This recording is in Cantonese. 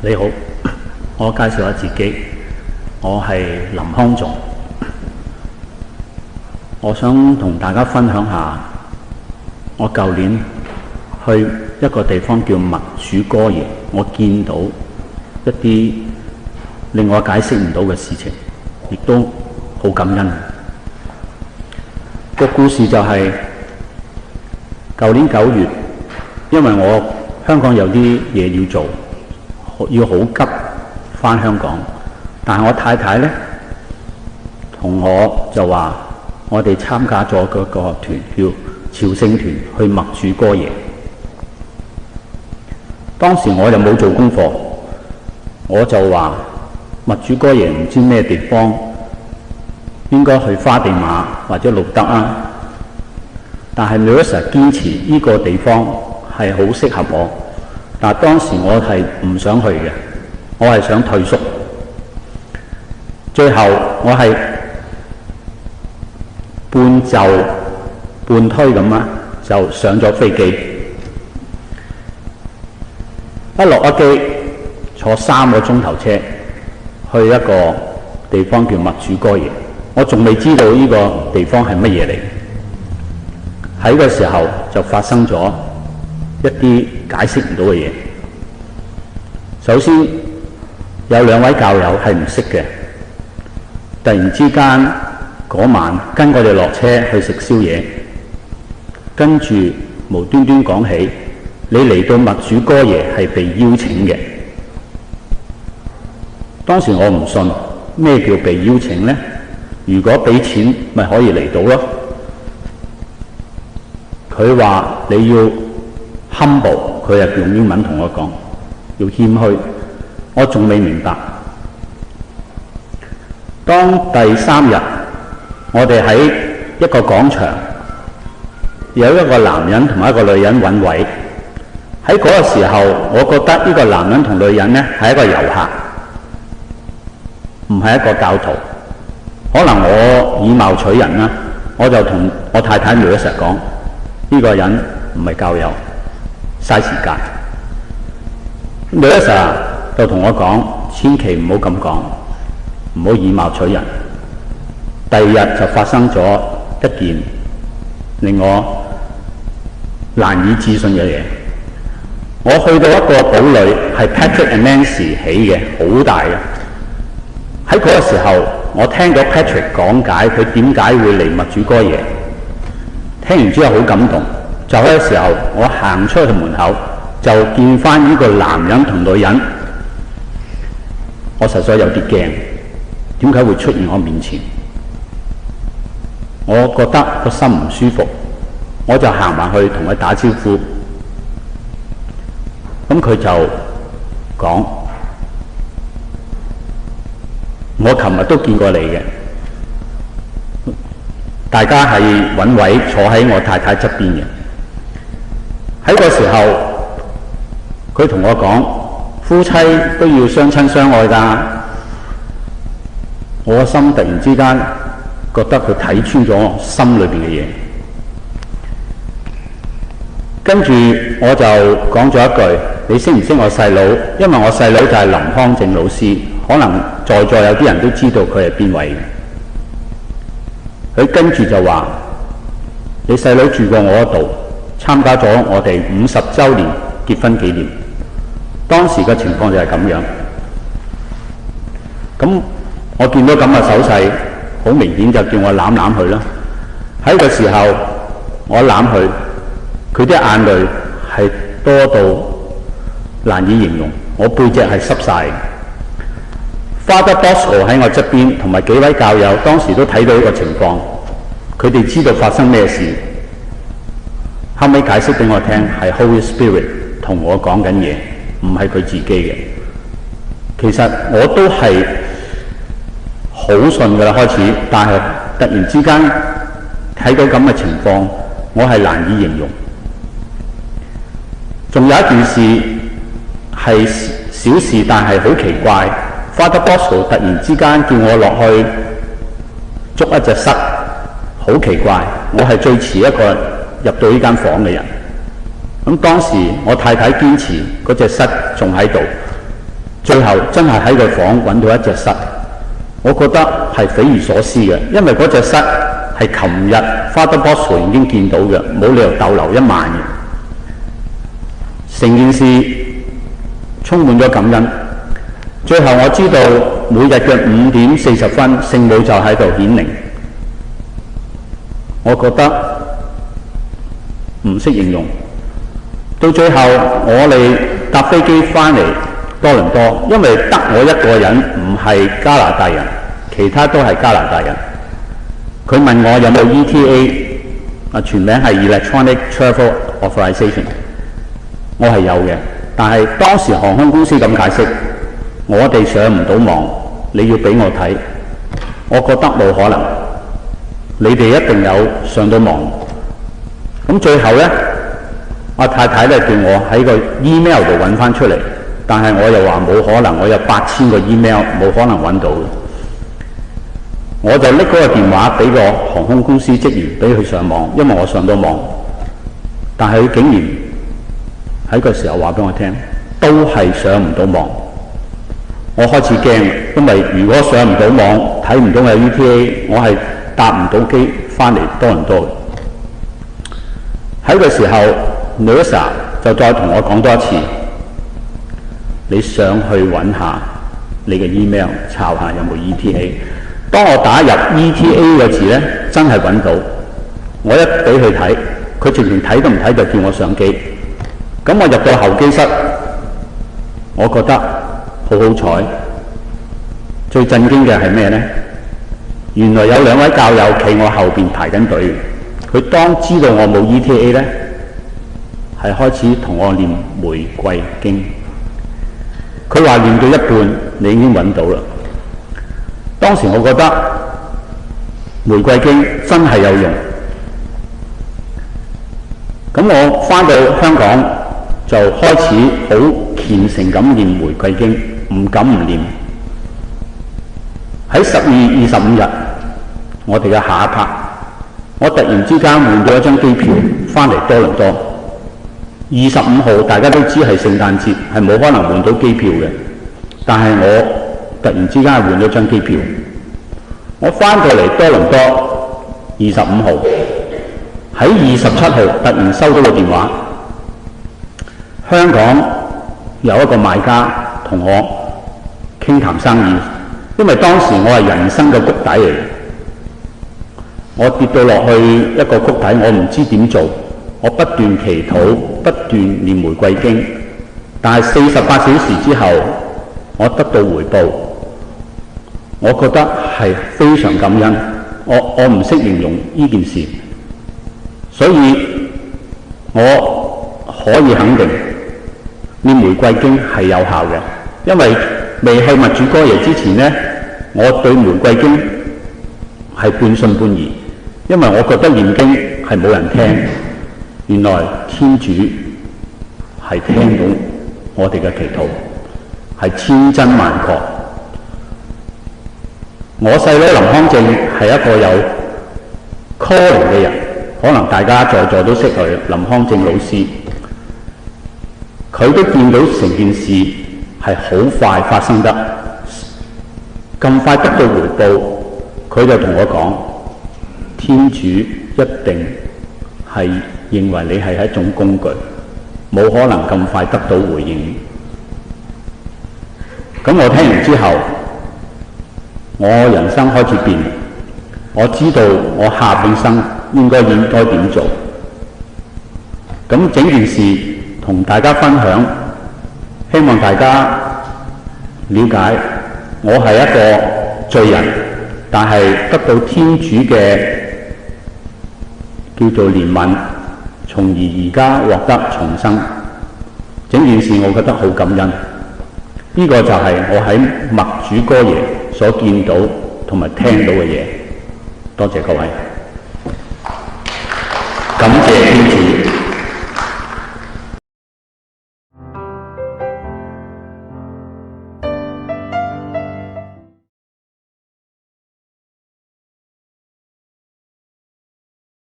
你好，我介紹下自己，我係林康仲。我想同大家分享下，我舊年去一個地方叫默主哥耶，我見到一啲令我解釋唔到嘅事情，亦都好感恩。個故事就係舊年9月，因為我香港有啲嘢要做，要好急返香港，但係我太太呢，同我就話我哋參加咗嗰個團叫朝聖團去默主哥耶。當時我就冇做功課，我就話默主哥耶唔知咩地方，應該去花地瑪或者路德啊。但係 Melissa 堅持呢個地方係好適合我，但係當時我係唔想去嘅，我係想退縮。最後我係半就半推咁啦，就上咗飛機。一落咗機，坐3個鐘頭車去一個地方叫默主哥耶。我仲未知道呢個地方係乜嘢嚟。喺個時候就發生咗一啲解釋唔到嘅嘢。首先有2位教友係唔識嘅，突然之間嗰晚跟我哋落車去食宵夜，跟住無端端講起你嚟到默主哥耶係被邀請嘅。當時我唔信，咩叫被邀請呢？如果俾錢咪可以嚟到咯。佢話你要 humble， 佢係用英文同我講，要謙虛。我仲未明白。當第3日，我哋喺一個廣場，有一個男人同埋一個女人揾位。喺嗰個時候，我覺得呢個男人同女人呢係一個遊客，唔係一個教徒。可能我以貌取人啦，我就同我太太Melissa講，呢個人唔係教友，嘥時間。Melissa就同我講，千祈唔好咁講，唔好以貌取人。第2日就發生咗一件令我難以置信嘅嘢。我去到一個堡壘，係 Patrick and Nancy 起嘅，好大嘅。喺嗰個時候，我聽咗 Patrick 講解佢點解會嚟默主哥耶。聽完之後好感動。就喺個時候，我行出去門口，就見翻呢個男人同女人。我實在有啲驚，點解會出現我面前？我覺得個心唔舒服，我就行埋去同佢打招呼。咁佢就講：我琴日都見過你嘅。大家係揾位坐喺我太太側邊嘅。喺個時候，佢同我講：夫妻都要相親相愛㗎。我個心突然之間覺得佢睇穿咗我心裏邊嘅嘢。跟住我就講咗一句：你識唔識我細佬？因為我細佬就係林康正老師，可能在座有啲人都知道佢係邊位。佢跟住就話：你細佬住過我嗰度，參加咗我哋50週年結婚紀念。當時嘅情況就係咁樣。咁我見到咁嘅手勢，好明顯就叫我攬攬佢啦。喺個時候，我攬佢，佢啲眼淚係多到難以形容，我背脊係濕晒。Father Bosco 喺我側邊，同埋幾位教友當時都睇到呢個情況，佢哋知道發生咩事。後尾解釋俾我聽，係 Holy Spirit 同我講緊嘢，唔係佢自己嘅。其實我都係好信㗎啦，開始，但係突然之間睇到咁嘅情況，我係難以形容。仲有一件事係小事，但係好奇怪。Father Bosco 突然之間叫我落去捉一隻虱，好奇怪。我係最遲一個入到呢間房嘅人。咁當時我太太堅持嗰隻虱仲喺度，最後真係喺個房揾到一隻虱，我覺得係匪夷所思嘅，因為嗰隻虱係琴日 Father Bosco 已經見到嘅，冇理由逗留一晚嘅。成件事充滿咗感恩。最後我知道每日嘅5點40分，聖母就喺度顯靈。我覺得唔識形容。到最後我哋搭飛機翻嚟多倫多，因為得我一個人唔係加拿大人，其他都係加拿大人。佢問我有冇 ETA， 全名係 Electronic Travel Authorization， 我係有嘅，但係當時航空公司咁解釋，我哋上唔到網，你要俾我睇，我覺得冇可能，你哋一定有上到網。咁最後呢，我太太咧叫我喺個 email 度揾翻出嚟，但係我又話冇可能，我有8000個 email 冇可能揾到嘅。我就拎嗰個電話俾個航空公司職員，俾佢上網，因為我上到網，但係佢竟然喺個時候話俾我聽，都係上唔到網。我開始驚，因為如果上唔到網，睇唔到有 ETA， 我係搭唔到機翻嚟多倫多。喺個時候 Melissa 就再同我講多一次，你上去揾下你嘅 email， 抄下有冇 ETA。當我打入 ETA 個字呢，真係揾到。我一俾佢睇，佢直情睇都唔睇就叫我上機。咁我入到候機室，我覺得好好彩。最震驚嘅係咩呢？原來有2位教友企我後邊排緊隊。佢當知道我冇 ETA 呢，係開始同我念玫瑰經。佢話念到一半，你已經揾到啦。當時我覺得玫瑰經真係有用。咁我翻到香港就開始好虔誠咁念玫瑰經，唔敢唔念。喺12月25日，我哋嘅下一 part， 我突然之間換咗一張機票翻嚟多倫多。25號大家都知係聖誕節，係冇可能換到機票嘅，但係我突然之間換咗張機票。我翻到嚟多倫多25號，喺27號突然收到個電話，香港有一個買家同我傾談生意，因為當時我係人生嘅谷底嚟，我跌到落去一個谷底，我唔知點做，我不斷祈禱，不斷念玫瑰經，但係48小時之後，我得到回報，我覺得係非常感恩，我唔識形容呢件事，所以我可以肯定念玫瑰經係有效嘅，因為未去默主哥耶之前呢，我對玫瑰經係半信半疑，因為我覺得念經係冇人聽，原來天主係聽到我哋嘅祈禱，係千真萬確。我細佬林康正係一個有 calling 嘅人，可能大家在座都識佢，林康正老師。佢都見到成件事係好快發生得，咁快得到回報，佢就同我講：天主一定係認為你係一種工具，冇可能咁快得到回應。咁我聽完之後，我人生開始變，我知道我下半生應該點做。咁整件事同大家分享，希望大家了解我係一個罪人，但係得到天主嘅叫做憐憫，從而家獲得重生。整件事我覺得好感恩。呢個就係我喺默主哥耶所見到同埋聽到嘅嘢。多謝各位，感謝天主。